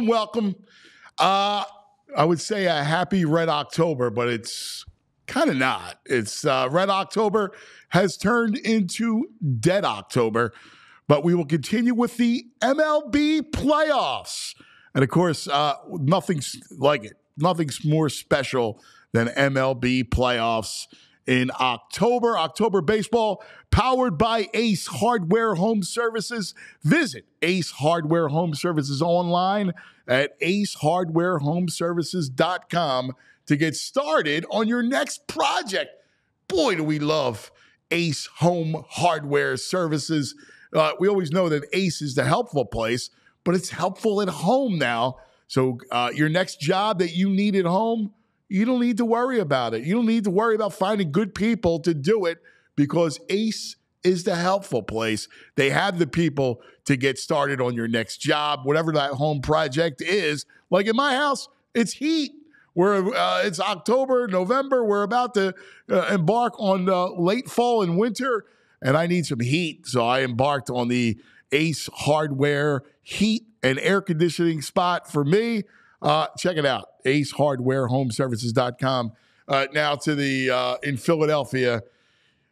Welcome. I would say a happy Red October, but it's kind of not. It's Red October has turned into Dead October, but we will continue with the MLB playoffs. And of course, nothing's like it. Nothing's more special than MLB playoffs in October. October baseball powered by Ace Hardware Home Services. Visit Ace Hardware Home Services online at acehardwarehomeservices.com to get started on your next project. Boy, do we love Ace Home Hardware Services. We always know that Ace is the helpful place, but it's helpful at home now. So your next job that you need at home, you don't need to worry about it. You don't need to worry about finding good people to do it because Ace is the helpful place. They have the people to get started on your next job, whatever that home project is. Like in my house, it's heat. It's October, November. We're about to embark on late fall and winter, and I need some heat. So I embarked on the Ace Hardware heat and air conditioning spot for me. Check it out, acehardwarehomeservices.com. Now to the in Philadelphia.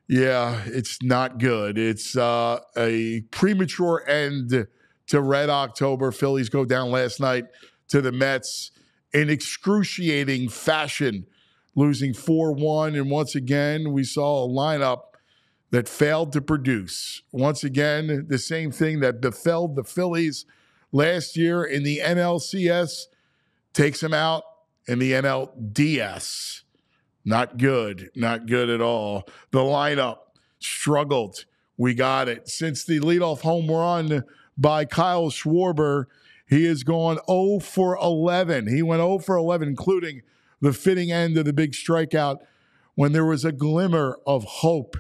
Yeah, it's not good. It's a premature end to Red October. Phillies go down last night to the Mets in excruciating fashion, losing 4-1. And once again, we saw a lineup that failed to produce. Once again, the same thing that befell the Phillies last year in the NLCS takes them out in the NLDS. Not good at all. The lineup struggled. We got it. Since the leadoff home run by Kyle Schwarber, he has gone 0 for 11. He went 0 for 11, including the fitting end of the big strikeout when there was a glimmer of hope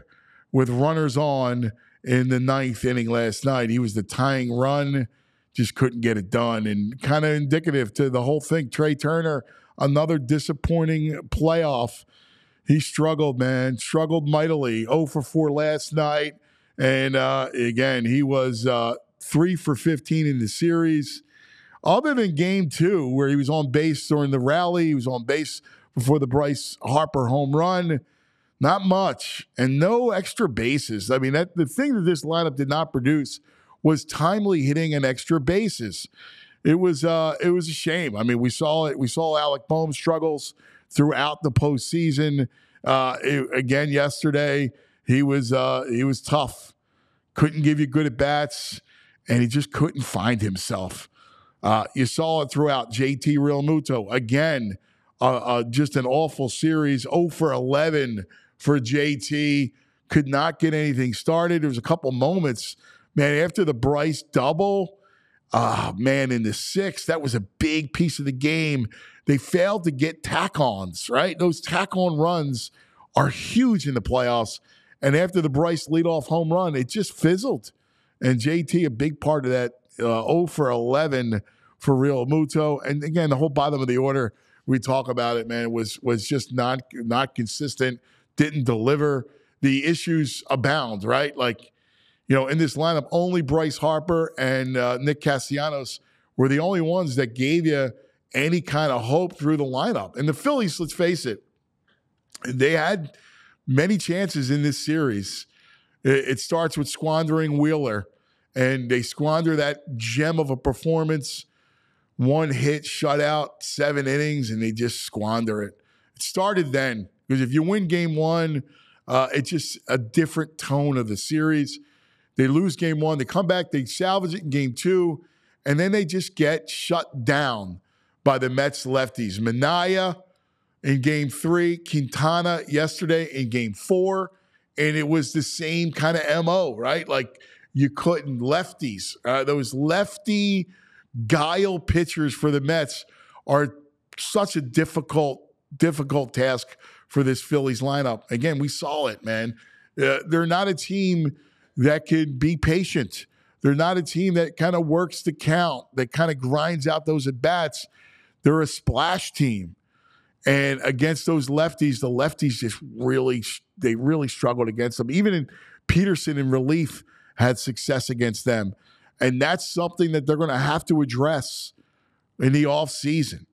with runners on in the ninth inning last night. He was the tying run, just couldn't get it done, and kind of indicative to the whole thing. Trey Turner, another disappointing playoff. He struggled, man, struggled mightily. 0 for 4 last night. And again, he was 3 for 15 in the series. Other than game 2, where he was on base during the rally, he was on base before the Bryce Harper home run. Not much, and no extra bases. I mean, the thing that this lineup did not produce was timely hitting and extra bases. It was a shame. I mean, we saw it. We saw Alec Boehm's struggles throughout the postseason. Again, yesterday he was tough. Couldn't give you good at bats, and he just couldn't find himself. You saw it throughout. JT Realmuto again, just an awful series. 0 for 11 for JT. Could not get anything started. There was a couple moments, man, after the Bryce double. Man, in the sixth, that was a big piece of the game. They failed to get tack-ons, right? Those tack-on runs are huge in the playoffs. And after the Bryce leadoff home run, it just fizzled. And JT, a big part of that, 0 for 11 for Realmuto. And again, the whole bottom of the order, we talk about it, man, was just not consistent, didn't deliver. The issues abound, right? Like, you know, in this lineup, only Bryce Harper and Nick Castellanos were the only ones that gave you any kind of hope through the lineup. And the Phillies, let's face it, they had many chances in this series. It starts with squandering Wheeler, and they squander that gem of a performance. 1 hit, shutout, 7 innings, and they just squander it. It started then, because if you win game 1, it's just a different tone of the series. They lose game 1. They come back. They salvage it in game 2. And then they just get shut down by the Mets lefties. Minaya in game 3. Quintana yesterday in game 4. And it was the same kind of MO, right? Like you couldn't. Lefties. Those lefty guile pitchers for the Mets are such a difficult task for this Phillies lineup. Again, we saw it, man. They're not a team that could be patient. They're not a team that kind of works the count, that kind of grinds out those at-bats. They're a splash team. And against those lefties, the lefties just really struggled against them. Even in Peterson in relief had success against them. And that's something that they're going to have to address in the offseason,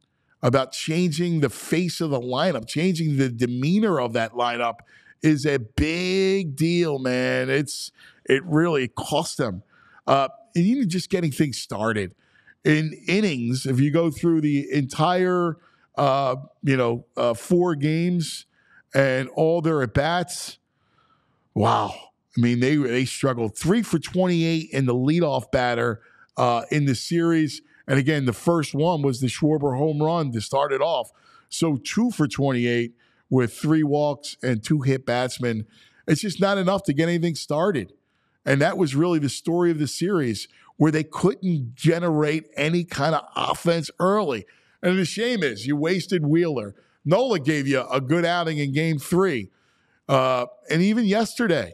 about changing the face of the lineup, changing the demeanor of that lineup is a big deal, man. It really cost them. And even just getting things started. In innings, if you go through the entire 4 games and all their at-bats, wow. I mean, they struggled. 3 for 28 in the leadoff batter in the series. And again, the first one was the Schwarber home run to start it off. So 2 for 28 with 3 walks and 2 hit batsmen. It's just not enough to get anything started. And that was really the story of the series, where they couldn't generate any kind of offense early. And the shame is you wasted Wheeler. Nola gave you a good outing in Game 3. And even yesterday,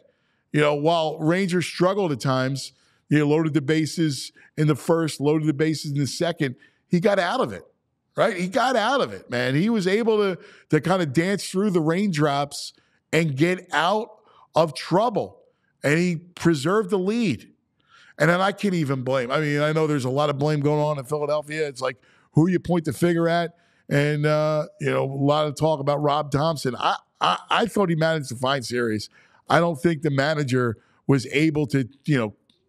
while Rangers struggled at times, loaded the bases in the first, loaded the bases in the second, he got out of it, right? He got out of it, man. He was able to kind of dance through the raindrops and get out of trouble. And he preserved the lead. And then I can't even blame. I mean, I know there's a lot of blame going on in Philadelphia. It's like, who you point the finger at? And, a lot of talk about Rob Thompson. I thought he managed a fine series. I don't think the manager was able to,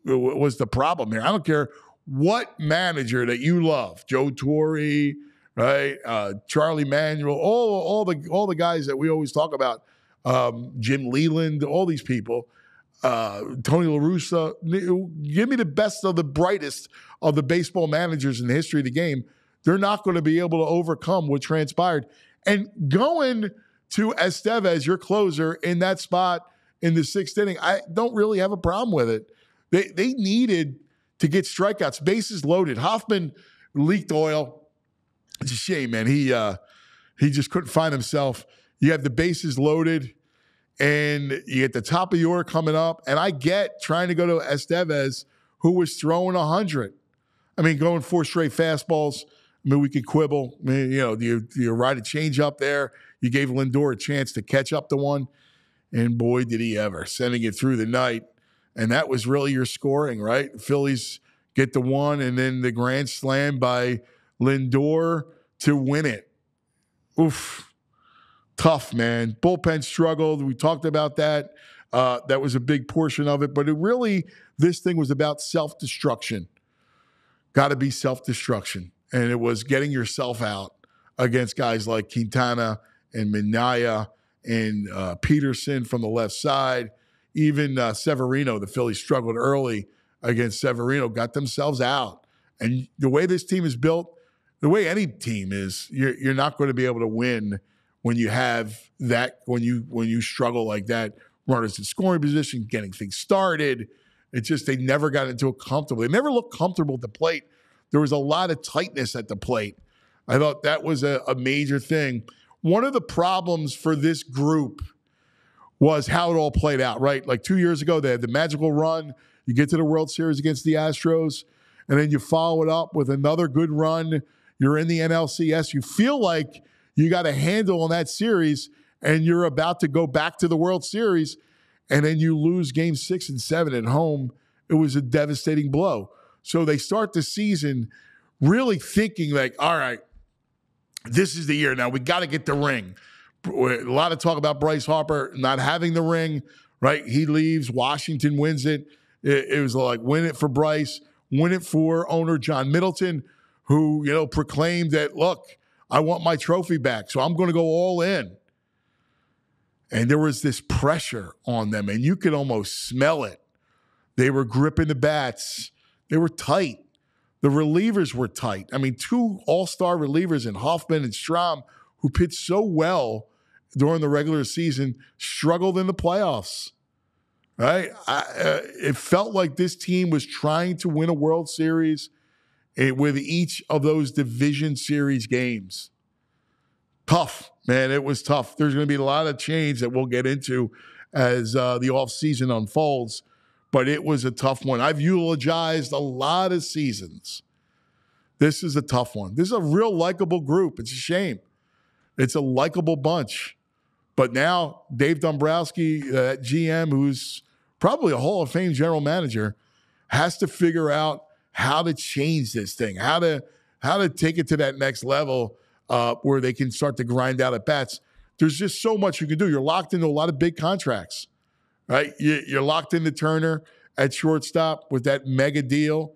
was the problem here. I don't care what manager that you love, Joe Torre, right? Charlie Manuel, all the guys that we always talk about, Jim Leland, all these people, Tony La Russa. Give me the best of the brightest of the baseball managers in the history of the game. They're not going to be able to overcome what transpired. And going to Estevez, your closer, in that spot in the 6th inning, I don't really have a problem with it. They needed to get strikeouts, bases loaded. Hoffman leaked oil. It's a shame, man. He just couldn't find himself. You have the bases loaded, and you get the top of the order coming up. And I get trying to go to Estevez, who was throwing 100. I mean, going 4 straight fastballs. I mean, we could quibble. I mean, do you ride a change up there? You gave Lindor a chance to catch up to one. And boy, did he ever, sending it through the night. And that was really your scoring, right? Phillies get the 1, and then the grand slam by Lindor to win it. Oof. Tough, man. Bullpen struggled. We talked about that. That was a big portion of it. But this thing was about self-destruction. Got to be self-destruction. And it was getting yourself out against guys like Quintana and Minaya and Peterson from the left side. Even Severino, the Phillies struggled early against Severino, got themselves out. And the way this team is built, the way any team is, you're not going to be able to win when you have that, when you struggle like that. Runners in scoring position, getting things started. It's just they never got into it comfortable. They never looked comfortable at the plate. There was a lot of tightness at the plate. I thought that was a major thing. One of the problems for this group was how it all played out, right? Like 2 years ago, they had the magical run. You get to the World Series against the Astros, and then you follow it up with another good run. You're in the NLCS. You feel like you got a handle on that series, and you're about to go back to the World Series, and then you lose Game 6 and 7 at home. It was a devastating blow. So they start the season really thinking like, all right, this is the year now. We got to get the ring. A lot of talk about Bryce Harper not having the ring, right? He leaves. Washington wins it. It was like, win it for Bryce, win it for owner John Middleton, who, proclaimed that, look, I want my trophy back, so I'm going to go all in. And there was this pressure on them, and you could almost smell it. They were gripping the bats. They were tight. The relievers were tight. I mean, 2 all-star relievers in Hoffman and Strahm, who pitched so well during the regular season, struggled in the playoffs, right? It felt like this team was trying to win a World Series with each of those division series games. Tough, man. It was tough. There's going to be a lot of change that we'll get into as the offseason unfolds, but it was a tough one. I've eulogized a lot of seasons. This is a tough one. This is a real likable group. It's a shame. It's a likable bunch. But now Dave Dombrowski, GM, who's probably a Hall of Fame general manager, has to figure out how to change this thing, how to take it to that next level where they can start to grind out at bats. There's just so much you can do. You're locked into a lot of big contracts, right? You're locked into Turner at shortstop with that mega deal.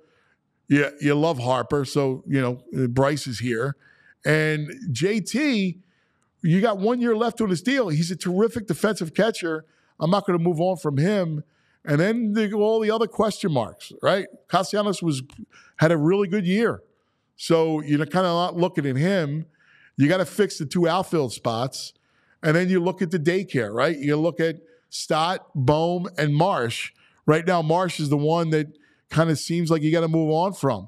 You love Harper, so, Bryce is here. And JT, you got 1 year left on his deal. He's a terrific defensive catcher. I'm not going to move on from him. And then all the other question marks, right? Castellanos had a really good year. So you're kind of not looking at him. You got to fix the 2 outfield spots. And then you look at the daycare, right? You look at Stott, Bohm, and Marsh. Right now, Marsh is the one that kind of seems like you got to move on from.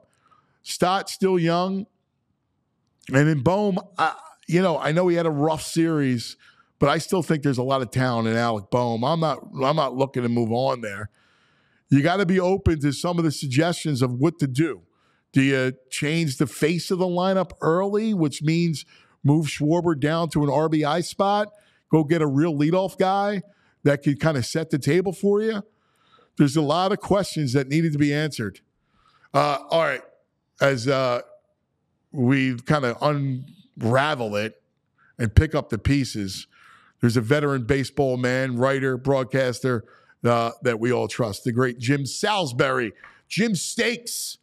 Stott still young. And then Bohm, I know he had a rough series, but I still think there's a lot of talent in Alec Bohm. I'm not looking to move on there. You got to be open to some of the suggestions of what to do. Do you change the face of the lineup early, which means move Schwarber down to an RBI spot, go get a real leadoff guy that could kind of set the table for you? There's a lot of questions that needed to be answered. All right. As we kind of unravel it and pick up the pieces, there's a veteran baseball man, writer, broadcaster that we all trust, the great Jim Salisbury. Jim Stakes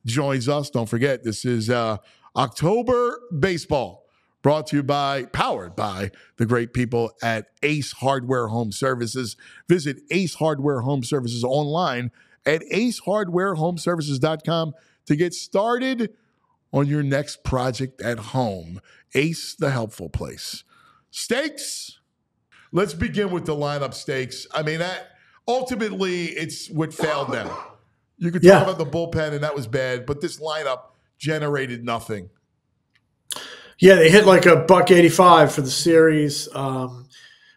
joins us. Don't forget, this is October Baseball, powered by the great people at Ace Hardware Home Services. Visit Ace Hardware Home Services online at acehardwarehomeservices.com to get started on your next project at home. Ace, the helpful place. Stakes. Let's begin with the lineup stakes. I mean, ultimately, it's what failed them. You could talk about the bullpen, and that was bad, but this lineup generated nothing. Yeah, they hit like a $185 for the series.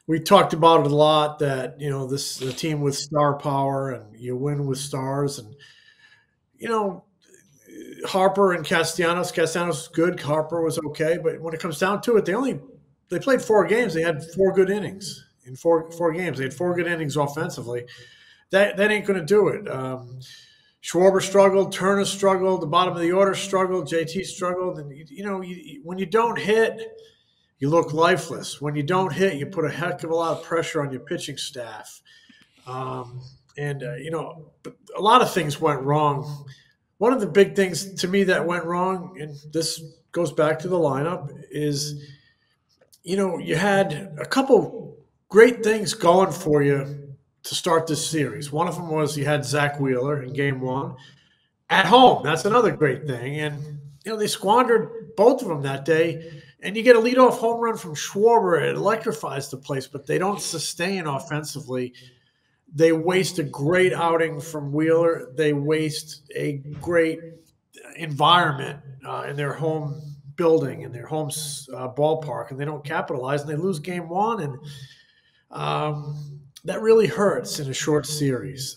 We talked about it a lot that, this is a team with star power and you win with stars. And, Harper and Castellanos was good. Harper was okay. But when it comes down to it, they played 4 games. They had 4 good innings in four games. They had 4 good innings offensively. That ain't going to do it. Schwarber struggled, Turner struggled, the bottom of the order struggled, JT struggled, and when you don't hit, you look lifeless. When you don't hit, you put a heck of a lot of pressure on your pitching staff, but a lot of things went wrong. One of the big things to me that went wrong, and this goes back to the lineup, is you had a couple great things going for you to start this series. One of them was you had Zach Wheeler in game 1 at home. That's another great thing. And, they squandered both of them that day. And you get a leadoff home run from Schwarber. It electrifies the place, but they don't sustain offensively. They waste a great outing from Wheeler. They waste a great environment in their home building, in their home ballpark, and they don't capitalize, and they lose game 1. And that really hurts in a short series.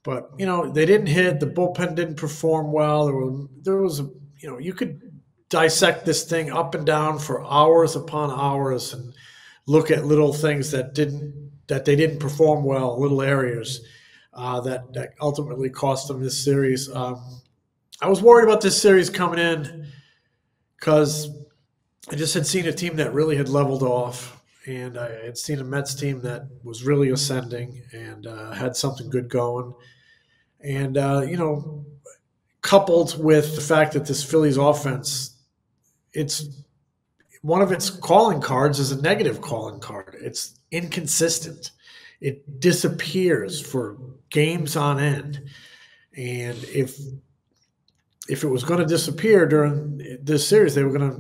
But, they didn't hit. The bullpen didn't perform well. You could dissect this thing up and down for hours upon hours and look at little things that they didn't perform well, little areas that ultimately cost them this series. I was worried about this series coming in because I just had seen a team that really had leveled off. And I had seen a Mets team that was really ascending and had something good going. And, coupled with the fact that this Phillies offense, it's one of its calling cards is a negative calling card. It's inconsistent. It disappears for games on end. And if it was going to disappear during this series, they were going to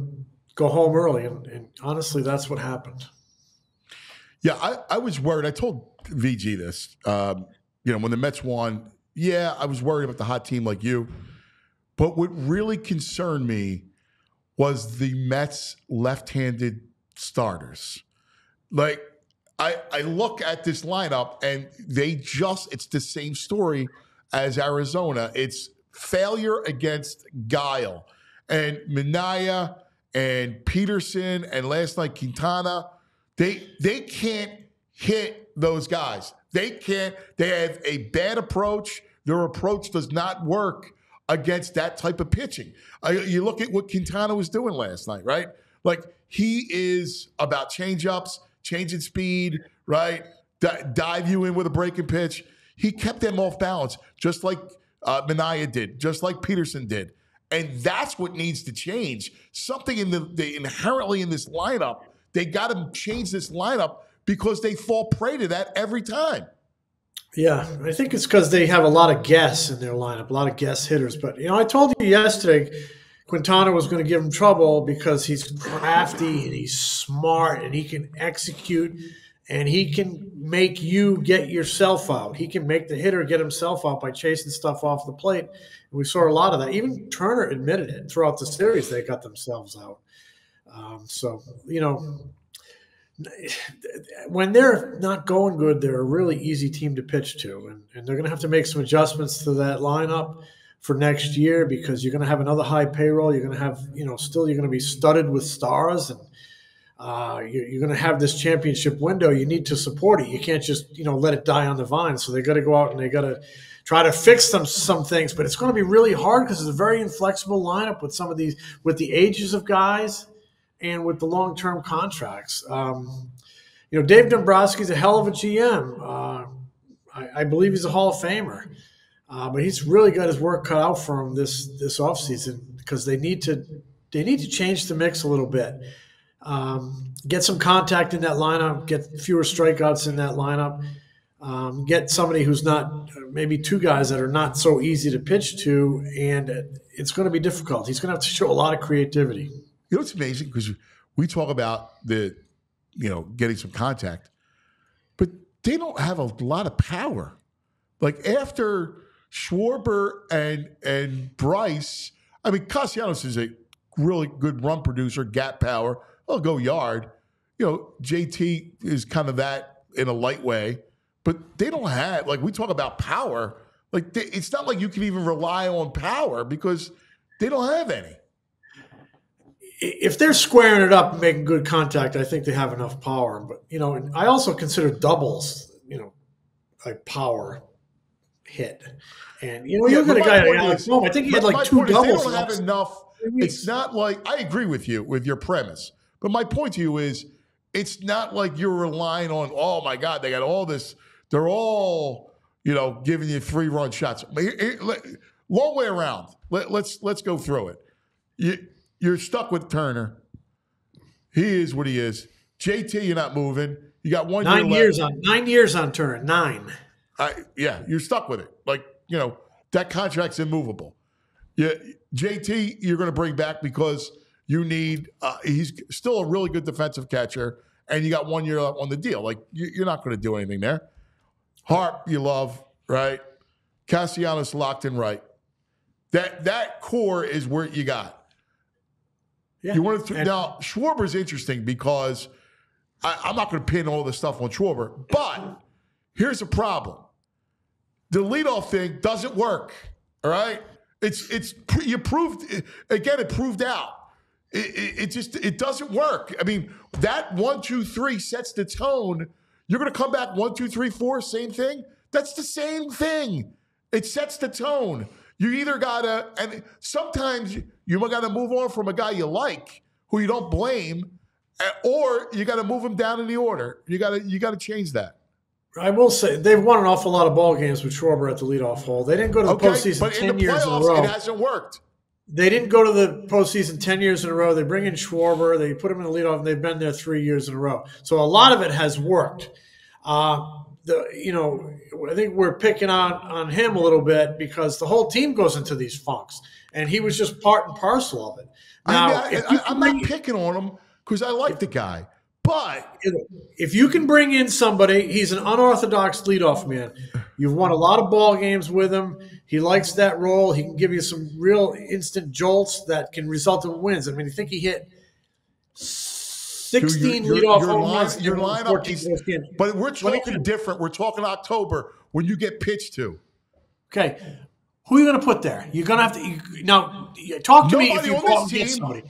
go home early. And honestly, that's what happened. Yeah, I was worried. I told VG this. When the Mets won, I was worried about the hot team like you. But what really concerned me was the Mets left-handed starters. Like, I look at this lineup and it's the same story as Arizona. It's failure against guile. And Minaya and Peterson and last night Quintana, they can't hit those guys. They can't. They have a bad approach. Their approach does not work against that type of pitching. You look at what Quintana was doing last night, right? Like, he is about change-ups, changing speed, right? Dive you in with a breaking pitch. He kept them off balance, just like Minaya did, just like Peterson did. And that's what needs to change. Something in the inherently in this lineup, they got to change this lineup because they fall prey to that every time. Yeah, I think it's because they have a lot of guests in their lineup, a lot of guest hitters. But, I told you yesterday Quintana was going to give him trouble because he's crafty and he's smart and he can execute and he can make you get yourself out. He can make the hitter get himself out by chasing stuff off the plate. And we saw a lot of that. Even Turner admitted it throughout the series. They got themselves out. When they're not going good, they're a really easy team to pitch to. And they're going to have to make some adjustments to that lineup for next year because you're going to have another high payroll. You're going to have, still you're going to be studded with stars and you're going to have this championship window. You need to support it. You can't just, let it die on the vine. So they got to go out and they got to try to fix some things, but it's going to be really hard because it's a very inflexible lineup with some of these, with the ages of guys and with the long-term contracts. Dave Dombrowski's a hell of a GM. I believe he's a Hall of Famer. But he's really got his work cut out for him this offseason because they need to change the mix a little bit. Get some contact in that lineup, get fewer strikeouts in that lineup, get somebody who's not maybe two guys that are not so easy to pitch to, and it's going to be difficult. He's going to have to show a lot of creativity. It's amazing because we talk about getting some contact, but they don't have a lot of power. Like after Schwarber and Bryce, I mean, Castellanos is a really good run producer, gap power. He'll go yard. JT is kind of that in a light way, but they don't have, like we talk about power, like it's not like you can even rely on power because they don't have any. If they're squaring it up and making good contact, I think they have enough power. But, I also consider doubles, a power hit. And, you got a guy like Alex Bohm. I think he had like two doubles. They don't have enough. It's not like – I agree with you with your premise. But my point to you is it's not like you're relying on, oh, my God, they got all this. They're all, giving you 3-run shots. Long way around. Let's go through it. You're stuck with Turner. He is what he is. JT, you're not moving. You got 1 year left. 9 years on Turner. 9. You're stuck with it. Like, that contract's immovable. Yeah, JT, you're going to bring back because you need he's still a really good defensive catcher, and you got 1 year left on the deal. Like, you're not going to do anything there. Harp, you love, right? Castellanos locked in right. That core is where you got. Yeah. Now, Schwarber's interesting because I'm not going to pin all this stuff on Schwarber, but here's the problem. The leadoff thing doesn't work, all right? You proved, again, it proved out. It doesn't work. I mean, that 1, 2, 3 sets the tone. You're going to come back 1, 2, 3, 4, same thing? That's the same thing. It sets the tone. You either got to, and sometimes you got to move on from a guy you like, who you don't blame, or you got to move him down in the order. You got to change that. I will say they've won an awful lot of ball games with Schwarber at the leadoff hole. They didn't go to the postseason 10 years in a row. It hasn't worked. They didn't go to the postseason 10 years in a row. They bring in Schwarber. They put him in the leadoff, and they've been there 3 years in a row. So a lot of it has worked. I think we're picking on him a little bit because the whole team goes into these funks, and he was just part and parcel of it. Now, I'm not picking on him because I like the guy. But if you can bring in somebody, he's an unorthodox leadoff man. You've won a lot of ball games with him. He likes that role. He can give you some real instant jolts that can result in wins. I mean, I think he hit 16 leadoff home runs. Your lineup is, but we're talking different. We're talking October when you get pitched to. Okay. Who are you going to put there? You're going to have to now talk to me if you go out and get somebody.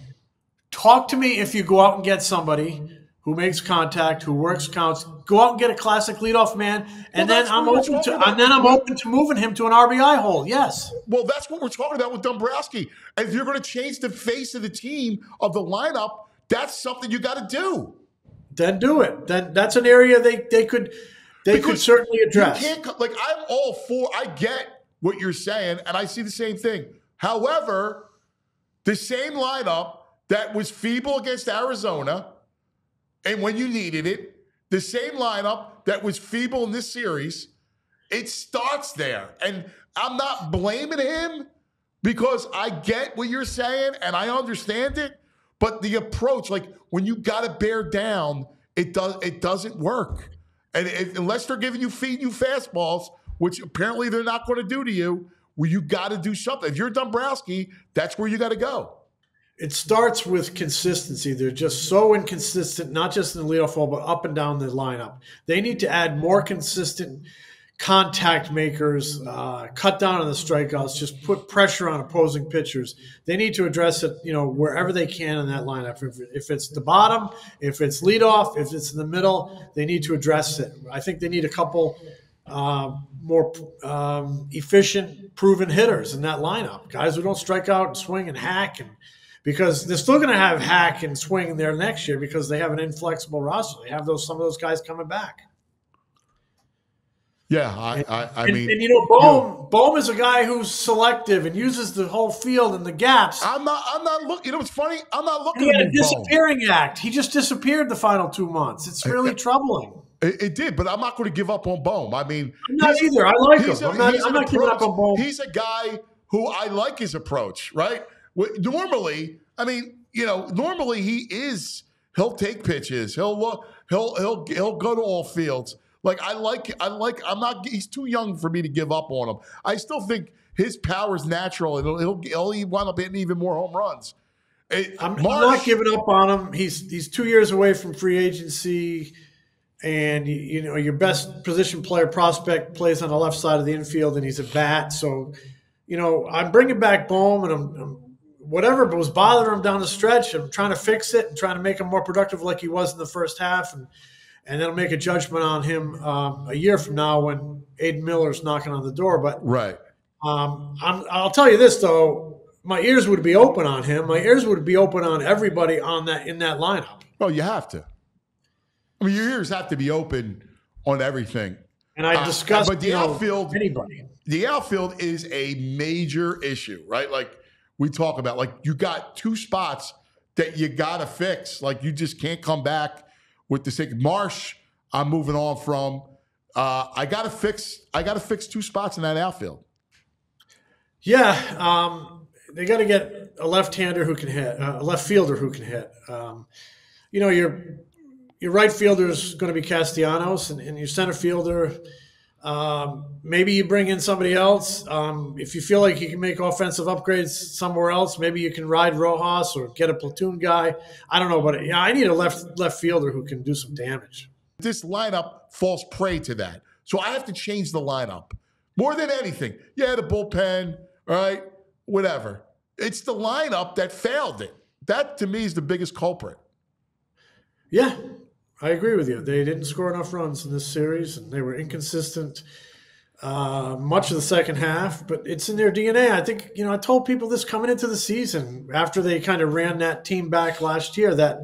Talk to me if you go out and get somebody who makes contact, who works counts. Go out and get a classic leadoff man, and then I'm open to moving him to an RBI hole. Yes. Well, that's what we're talking about with Dombrowski. And if you're going to change the face of the team, of the lineup, that's something you got to do. Then do it. Then that's an area they could certainly address. You can't, like, I'm all for. I get what you're saying, and I see the same thing. However, the same lineup that was feeble against Arizona, and when you needed it, the same lineup that was feeble in this series, it starts there. And I'm not blaming him because I get what you're saying and I understand it, but the approach, like when you got to bear down, it doesn't work. And unless they're feeding you fastballs, which apparently they're not going to do to you, well, you got to do something. If you're Dombrowski, that's where you got to go. It starts with consistency. They're just so inconsistent, not just in the leadoff hole, but up and down the lineup. They need to add more consistent contact makers, cut down on the strikeouts, just put pressure on opposing pitchers. They need to address it, wherever they can in that lineup. If it's the bottom, if it's leadoff, if it's in the middle, they need to address it. I think they need a couple more efficient, proven hitters in that lineup. Guys who don't strike out and swing and hack, because they're still going to have hack and swing there next year because they have an inflexible roster. They have some of those guys coming back. Yeah, I mean, Bohm is a guy who's selective and uses the whole field and the gaps. I'm not looking. You know what's funny? I'm not looking. He had a disappearing act. He just disappeared the final 2 months. It's really troubling. It did, but I'm not going to give up on Bohm. I mean, I'm not either. I like him. I'm not giving up on Bohm. He's a guy who I like his approach, right? Normally, I mean, normally he'll take pitches. He'll go to all fields. Like he's too young for me to give up on him. I still think his power is natural and he'll wind up hitting even more home runs. I'm not giving up on him. He's 2 years away from free agency, and your best position player prospect plays on the left side of the infield, and he's a bat. So, I'm bringing back Bohm, and I'm whatever was bothering him down the stretch, I'm trying to fix it and trying to make him more productive like he was in the first half, and then I'll make a judgment on him a year from now when Aiden Miller's knocking on the door. But right, I'll tell you this though, my ears would be open on him. My ears would be open on everybody in that lineup. Oh, you have to. I mean, your ears have to be open on everything. And I discussed, but the outfield, anybody. The outfield is a major issue, right? Like we talk about, like you got two spots that you got to fix. Like you just can't come back with the sake. Marsh, I'm moving on from. I got to fix two spots in that outfield. Yeah, they got to get a left-hander who can hit, a left fielder who can hit. Your right fielder is going to be Castellanos, and your center fielder, maybe you bring in somebody else. If you feel like you can make offensive upgrades somewhere else, maybe you can ride Rojas or get a platoon guy. I don't know, but I need a left fielder who can do some damage. This lineup falls prey to that. So I have to change the lineup. More than anything. Yeah, the bullpen, all right, whatever. It's the lineup that failed it. That, to me, is the biggest culprit. Yeah, I agree with you. They didn't score enough runs in this series, and they were inconsistent much of the second half, but it's in their DNA. I think, I told people this coming into the season after they kind of ran that team back last year that,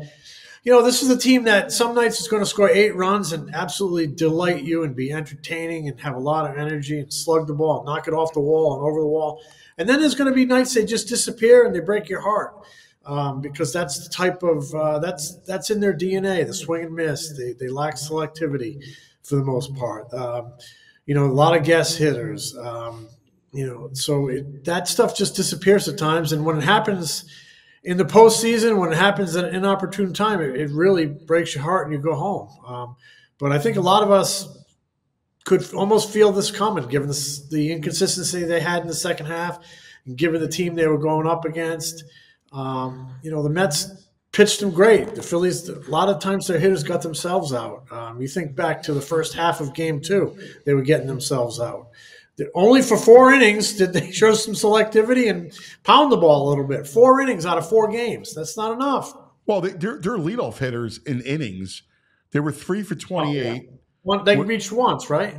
this is a team that some nights is going to score 8 runs and absolutely delight you and be entertaining and have a lot of energy and slug the ball, knock it off the wall and over the wall. And then there's going to be nights they just disappear and they break your heart. Because that's the type of that's in their DNA, the swing and miss. They lack selectivity for the most part. A lot of guess hitters. So that stuff just disappears at times. And when it happens in the postseason, when it happens at an inopportune time, it really breaks your heart and you go home. But I think a lot of us could almost feel this coming, given the inconsistency they had in the second half, and given the team they were going up against. The Mets pitched them great. The Phillies, a lot of times their hitters got themselves out. You think back to the first half of Game 2, they were getting themselves out. Only for 4 innings did they show some selectivity and pound the ball a little bit. 4 innings out of 4 games. That's not enough. Well, they're leadoff hitters in innings. They were 3 for 28. They reached once, right?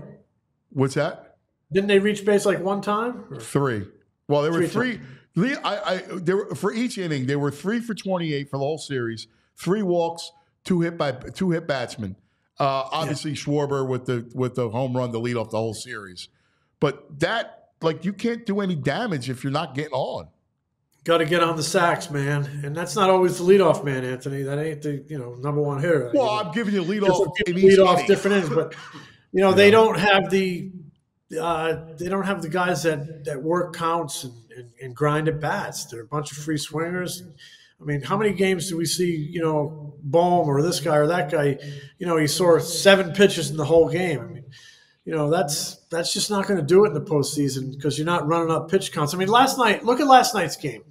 What's that? Didn't they reach base like one time? 3. Well, there were 3. Times. For each inning, they were 3 for 28 for the whole series. 3 walks, 2 hit batsmen. Obviously, Schwarber with the home run to lead off the whole series. But that, you can't do any damage if you're not getting on. Got to get on the sacks, man, and that's not always the leadoff man, Anthony. That ain't the number one hitter. Well, I'm giving you leadoff different innings, but they don't have the guys that work counts and grind at bats. They're a bunch of free swingers. I mean, how many games do we see? Bohm or this guy or that guy. He saw 7 pitches in the whole game. I mean, that's just not going to do it in the postseason because you're not running up pitch counts. I mean, look at last night's game.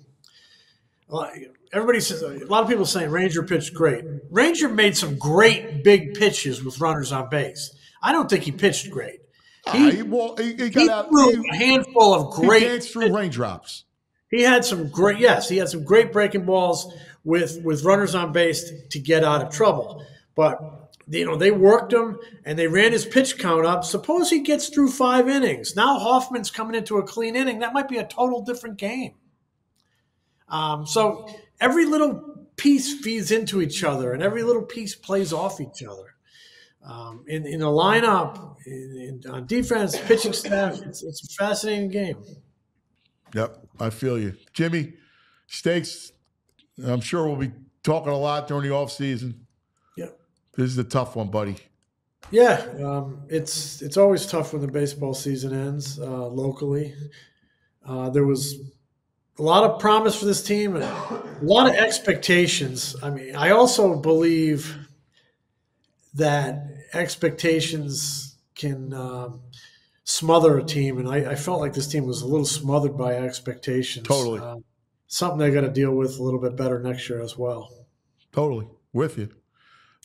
Everybody says, a lot of people saying Ranger pitched great. Ranger made some great big pitches with runners on base. I don't think he pitched great. He threw a handful of great. He danced through raindrops. He had some great breaking balls with runners on base to get out of trouble. But they worked him and they ran his pitch count up. Suppose he gets through 5 innings. Now Hoffman's coming into a clean inning. That might be a total different game. So every little piece feeds into each other, and every little piece plays off each other. In a lineup, on defense, pitching staff, it's a fascinating game. Yep, I feel you. Jimmy, Stakes, I'm sure we'll be talking a lot during the offseason. Yep. This is a tough one, buddy. Yeah, it's always tough when the baseball season ends locally. There was a lot of promise for this team and a lot of expectations. I mean, I also believe that expectations can smother a team, and I felt like this team was a little smothered by expectations. Totally. Something they got to deal with a little bit better next year as well. Totally. With you.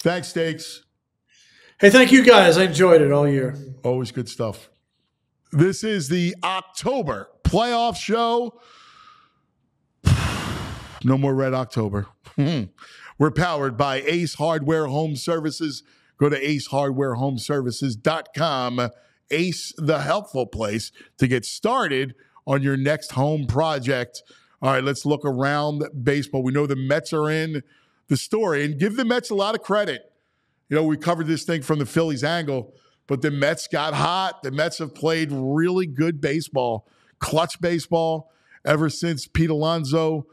Thanks, Stakes. Hey, thank you guys. I enjoyed it all year. Always good stuff. This is the October playoff show. No more Red October. We're powered by Ace Hardware Home Services. Go to acehardwarehomeservices.com. Ace, the helpful place to get started on your next home project. All right, let's look around baseball. We know the Mets are in the story, and give the Mets a lot of credit. We covered this thing from the Phillies angle, but the Mets got hot. The Mets have played really good baseball, clutch baseball, ever since Pete Alonso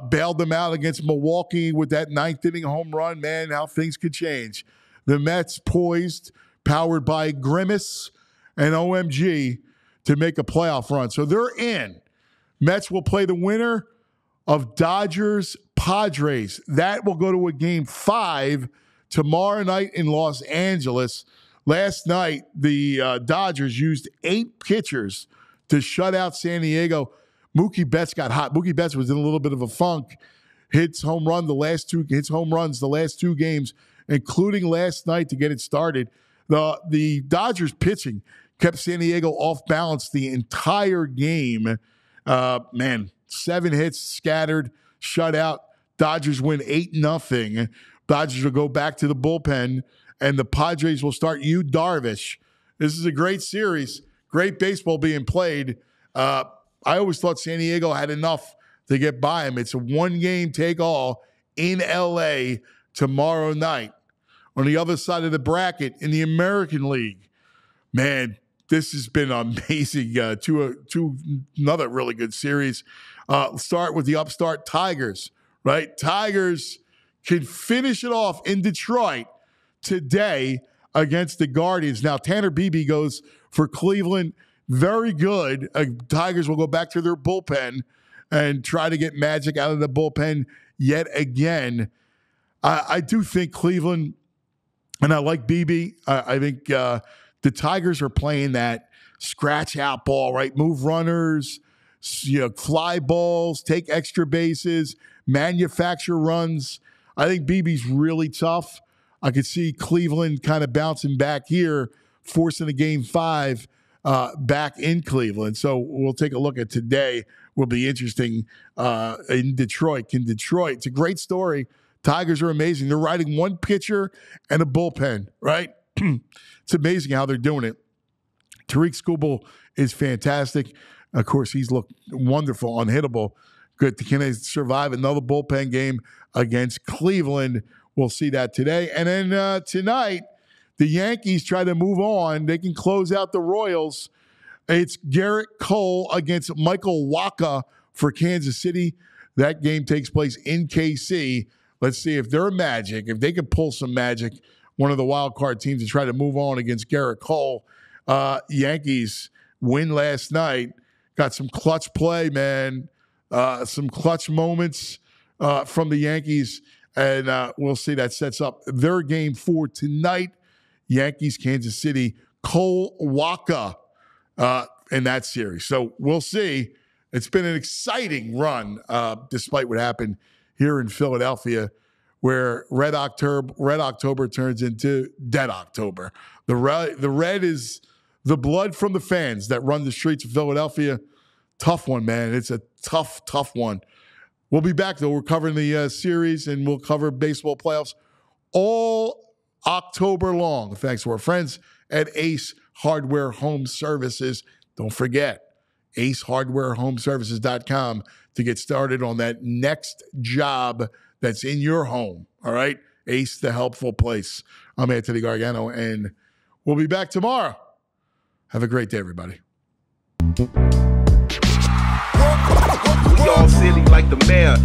bailed them out against Milwaukee with that 9th inning home run. Man, how things could change. The Mets poised, powered by Grimace and OMG, to make a playoff run. So they're in. Mets will play the winner of Dodgers-Padres. That will go to a game 5 tomorrow night in Los Angeles. Last night, the Dodgers used 8 pitchers to shut out San Diego. Mookie Betts got hot. Mookie Betts was in a little bit of a funk. Hits home runs the last 2 games, including last night to get it started. The Dodgers pitching kept San Diego off balance the entire game. 7 hits scattered, shut out. Dodgers win 8-0. Dodgers will go back to the bullpen, and the Padres will start Yu Darvish. This is a great series. Great baseball being played. I always thought San Diego had enough to get by him. It's a 1-game take-all in L.A. tomorrow night. On the other side of the bracket in the American League, man, this has been amazing. Another really good series. Start with the upstart Tigers, right? Tigers can finish it off in Detroit today against the Guardians. Now, Tanner Beebe goes for Cleveland. Very good. Tigers will go back to their bullpen and try to get magic out of the bullpen yet again. I do think Cleveland, and I like Beebe. I think the Tigers are playing that scratch out ball, right? Move runners, fly balls, take extra bases, manufacture runs. I think BB's really tough. I could see Cleveland kind of bouncing back here, forcing a game 5 back in Cleveland. So we'll take a look at today. Will be interesting in Detroit. It's a great story. Tigers are amazing. They're riding one pitcher and a bullpen, right? It's amazing how they're doing it. Tariq Skubal is fantastic. Of course, he's looked wonderful, unhittable. Good. Can they survive another bullpen game against Cleveland? We'll see that today. And then tonight, the Yankees try to move on. They can close out the Royals. It's Garrett Cole against Michael Wacha for Kansas City. That game takes place in KC. Let's see if they're magic, if they can pull some magic, one of the wild card teams to try to move on against Garrett Cole. Yankees win last night. Got some clutch play, man. Some clutch moments from the Yankees. And we'll see that sets up their game for tonight. Yankees, Kansas City, Cole Wacha in that series. So we'll see. It's been an exciting run, despite what happened here in Philadelphia, where Red October turns into Dead October. The red is the blood from the fans that run the streets of Philadelphia. Tough one, man. It's a tough one. We'll be back, though. We're covering the series, and we'll cover baseball playoffs all October long. Thanks to our friends at Ace Hardware Home Services. Don't forget, acehardwarehomeservices.com to get started on that next job that's in your home. All right? Ace, the helpful place. I'm Anthony Gargano, and we'll be back tomorrow. Have a great day, everybody. We all silly like the mayor.